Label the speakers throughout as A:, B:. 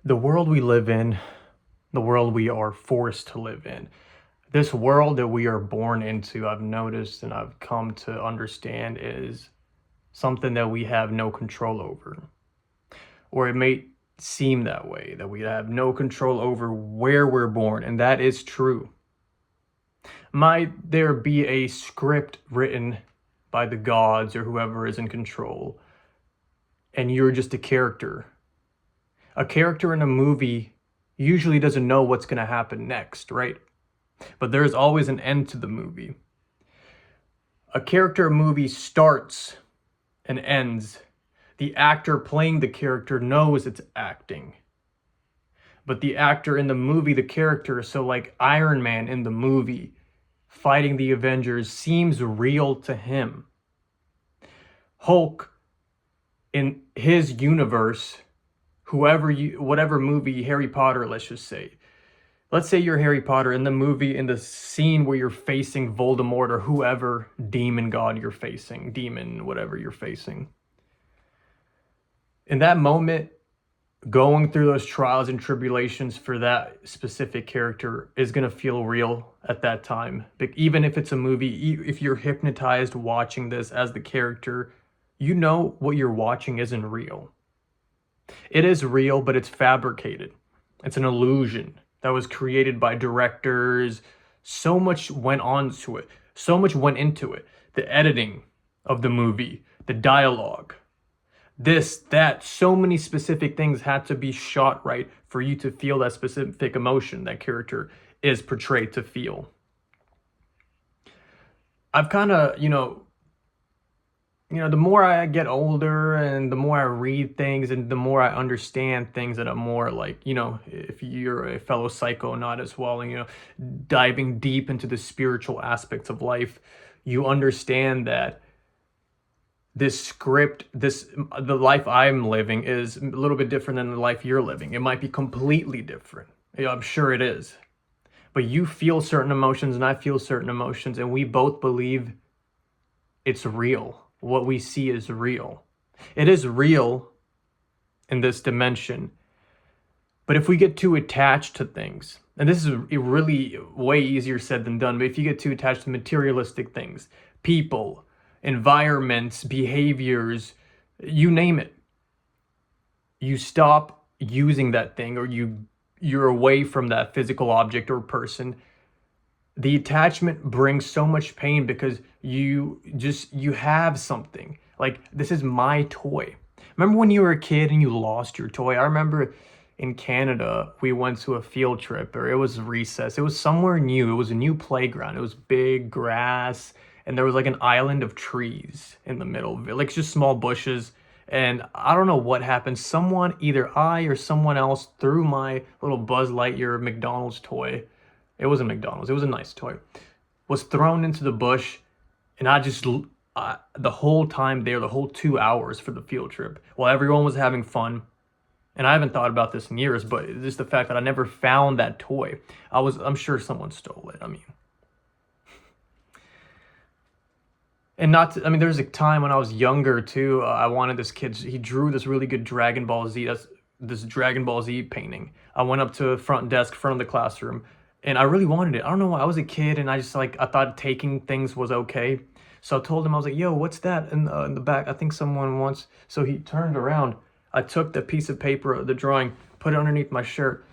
A: The world we live in, the world we are forced to live in, this world that we are born into, I've noticed and I've come to understand is something that we have no control over. Or it may seem that way, that we have no control over where we're born, and that is true. Might there be a script written by the gods or whoever is in control, and you're just a character? A character in a movie usually doesn't know what's going to happen next, right? But there's always an end to the movie. A character movie starts and ends. The actor playing the character knows it's acting. But the actor in the movie, the character, so like Iron Man in the movie, fighting the Avengers, seems real to him. Hulk in his universe, whatever movie, Harry Potter, let's just say. Let's say you're Harry Potter in the movie, in the scene where you're facing Voldemort or whoever demon god you're facing, demon, whatever you're facing. In that moment, going through those trials and tribulations for that specific character is going to feel real at that time. But even if it's a movie, if you're hypnotized watching this as the character, you know what you're watching isn't real. It is real, but it's fabricated. It's an illusion that was created by directors. So much went on to it. So much went into it. The editing of the movie, the dialogue, this, that, so many specific things had to be shot right for you to feel that specific emotion that character is portrayed to feel. I've kind of, the more I get older and the more I read things and the more I understand things that are more like, if you're a fellow psychonaut as well, and, diving deep into the spiritual aspects of life, you understand that this script, the life I'm living is a little bit different than the life you're living. It might be completely different. I'm sure it is. But you feel certain emotions and I feel certain emotions, and we both believe it's real. What we see is real. It is real in this dimension. But if we get too attached to things, and this is really way easier said than done, but if you get too attached to materialistic things, people, environments, behaviors, you name it, you stop using that thing, or you're away from that physical object or person. The attachment brings so much pain because you have something. Like, this is my toy. Remember when you were a kid and you lost your toy? I remember in Canada, we went to a field trip, or it was recess. It was somewhere new. It was a new playground. It was big grass, and there was like an island of trees in the middle of it, like just small bushes. And I don't know what happened. Someone, either I or someone else, threw my little Buzz Lightyear McDonald's toy. It wasn't McDonald's. It was a nice toy. Was thrown into the bush, and the whole time there, the whole 2 hours for the field trip, while everyone was having fun, and I haven't thought about this in years, but just the fact that I never found that toy. I'm sure someone stole it. There's a time when I was younger too. I wanted this kid. He drew this really good Dragon Ball Z. This Dragon Ball Z painting. I went up to the front desk, front of the classroom, and I really wanted it. I don't know why. I was a kid, and I thought taking things was okay. So I told him, I was like, "Yo, what's that in the back? I think someone wants." So he turned around. I took the piece of paper, the drawing, put it underneath my shirt.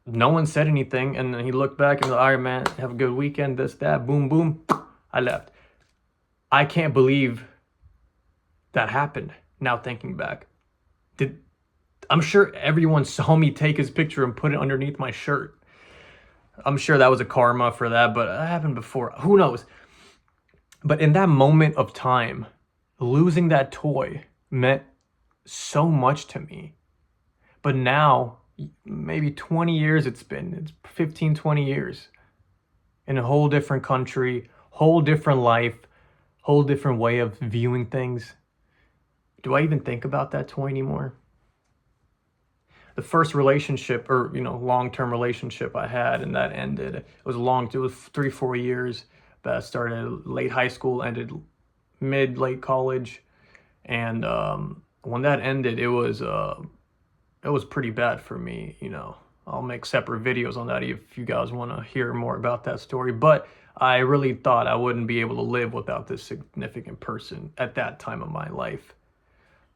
A: No one said anything, and then he looked back and was like, "All right, man, have a good weekend." This, that, boom, boom. I left. I can't believe that happened. Now thinking back, I'm sure everyone saw me take his picture and put it underneath my shirt. I'm sure that was a karma for that, but that happened before. Who knows? But in that moment of time, losing that toy meant so much to me. But now, maybe 20 years it's 15, 20 years. In a whole different country, whole different life, whole different way of viewing things. Do I even think about that toy anymore? The first relationship, or long-term relationship I had, and that ended. It was 3-4 years. That started late high school, ended late college, and when that ended, it was it was pretty bad for me, you know. I'll make separate videos on that if you guys want to hear more about that story. But I really thought I wouldn't be able to live without this significant person at that time of my life.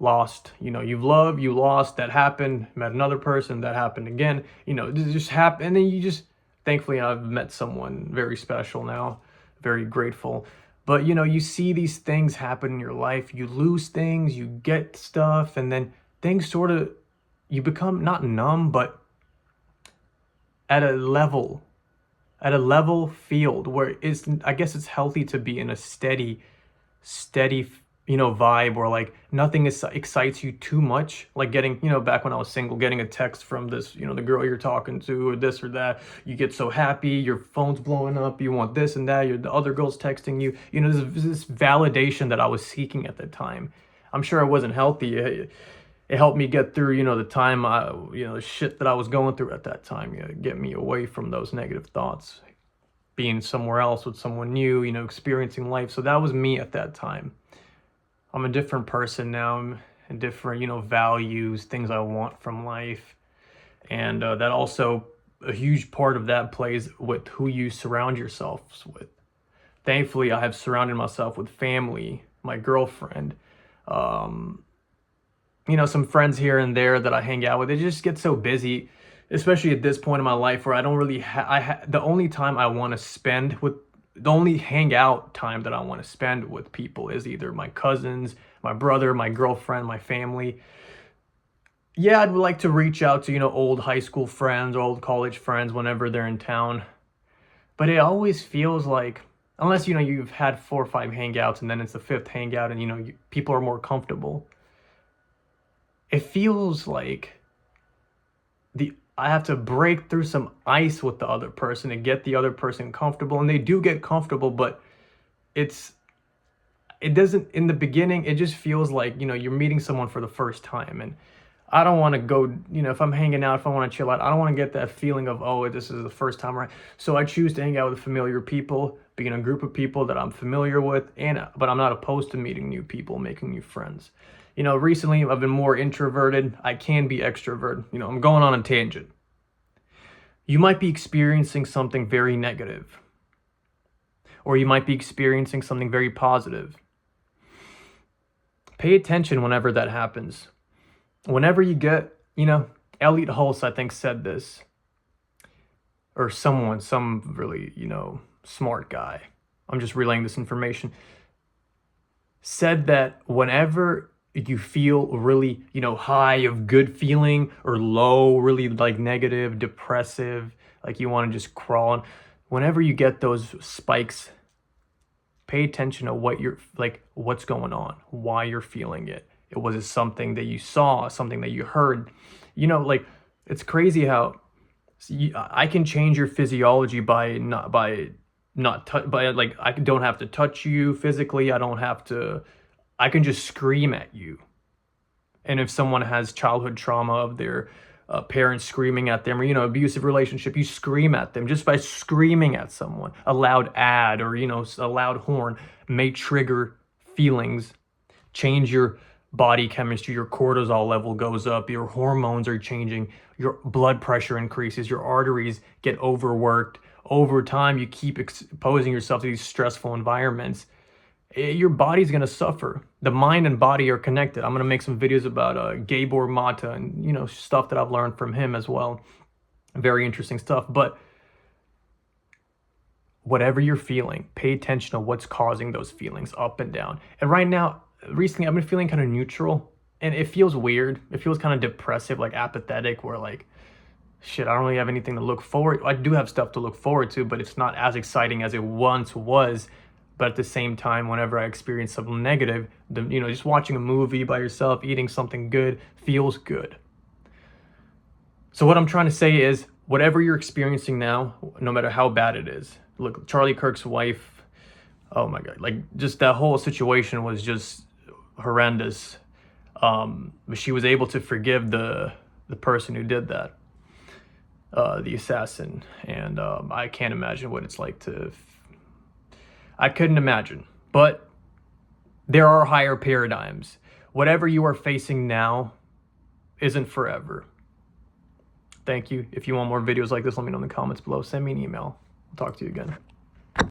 A: Lost, you know, you've loved, you lost, that happened, met another person, that happened again, you know, this just happened. And then you just, thankfully, I've met someone very special now, very grateful. But, you know, you see these things happen in your life, you lose things, you get stuff, and then things sort of, you become not numb, but at a level, field where it's, I guess it's healthy to be in a steady, you know, vibe where like nothing excites you too much. Like getting, you know, back when I was single, getting a text from this, you know, the girl you're talking to or this or that, you get so happy, your phone's blowing up, you want this and that, the other girl's texting you, you know, this validation that I was seeking at the time. I'm sure it wasn't healthy. It helped me get through, you know, the time you know, the shit that I was going through at that time, you know, get me away from those negative thoughts, being somewhere else with someone new, you know, experiencing life. So that was me at that time. I'm a different person now. I'm in different, you know, values, things I want from life. And that also, a huge part of that plays with who you surround yourselves with. Thankfully, I have surrounded myself with family, my girlfriend, you know, some friends here and there that I hang out with. They just get so busy, especially at this point in my life where I don't really the only time I want to spend with, the only hangout time that I want to spend with people is either my cousins, my brother, my girlfriend, my family. Yeah, I'd like to reach out to, you know, old high school friends or old college friends whenever they're in town. But it always feels like, unless, you know, you've had 4 or 5 hangouts and then it's the 5th hangout and, you know, people are more comfortable. It feels like I have to break through some ice with the other person to get the other person comfortable. And they do get comfortable, but it doesn't, in the beginning, it just feels like, you know, you're meeting someone for the first time. And I don't want to go, you know, if I'm hanging out, if I want to chill out, I don't want to get that feeling of, oh, this is the first time, right? So I choose to hang out with familiar people, be in a group of people that I'm familiar with, but I'm not opposed to meeting new people, making new friends. You know, recently I've been more introverted. I can be extrovert. You know, I'm going on a tangent. You might be experiencing something very negative, or you might be experiencing something very positive. Pay attention whenever that happens. Whenever you get, you know, Elliot Hulse, I think, said this, or some really, you know, smart guy, I'm just relaying this information, said that whenever you feel really, you know, high of good feeling or low, really like negative, depressive, like you want to just crawl on, whenever you get those spikes, pay attention to what's going on, why you're feeling it. Was it something that you saw, something that you heard? You know, like, it's crazy how I can change your physiology by like, I don't have to touch you physically. I can just scream at you. And if someone has childhood trauma of their parents screaming at them, or, you know, abusive relationship, you scream at them. Just by screaming at someone, a loud ad or, you know, a loud horn may trigger feelings, change your body chemistry, your cortisol level goes up, your hormones are changing, your blood pressure increases, your arteries get overworked. Over time, you keep exposing yourself to these stressful environments, your body's going to suffer. The mind and body are connected. I'm going to make some videos about Gabor Mata and, you know, stuff that I've learned from him as well. Very interesting stuff. But whatever you're feeling, pay attention to what's causing those feelings up and down. And right now, recently, I've been feeling kind of neutral, and it feels weird. It feels kind of depressive, like apathetic, where like, shit, I don't really have anything to look forward. I do have stuff to look forward to, but it's not as exciting as it once was. But at the same time, whenever I experience something negative, you know, just watching a movie by yourself, eating something good feels good. So what I'm trying to say is, whatever you're experiencing now, no matter how bad it is, look, Charlie Kirk's wife, oh my God, like, just that whole situation was just horrendous. But she was able to forgive the person who did that, the assassin. And I can't imagine what it's like I couldn't imagine. But there are higher paradigms. Whatever you are facing now, isn't forever. Thank you. If you want more videos like this, let me know in the comments below. Send me an email. I'll talk to you again.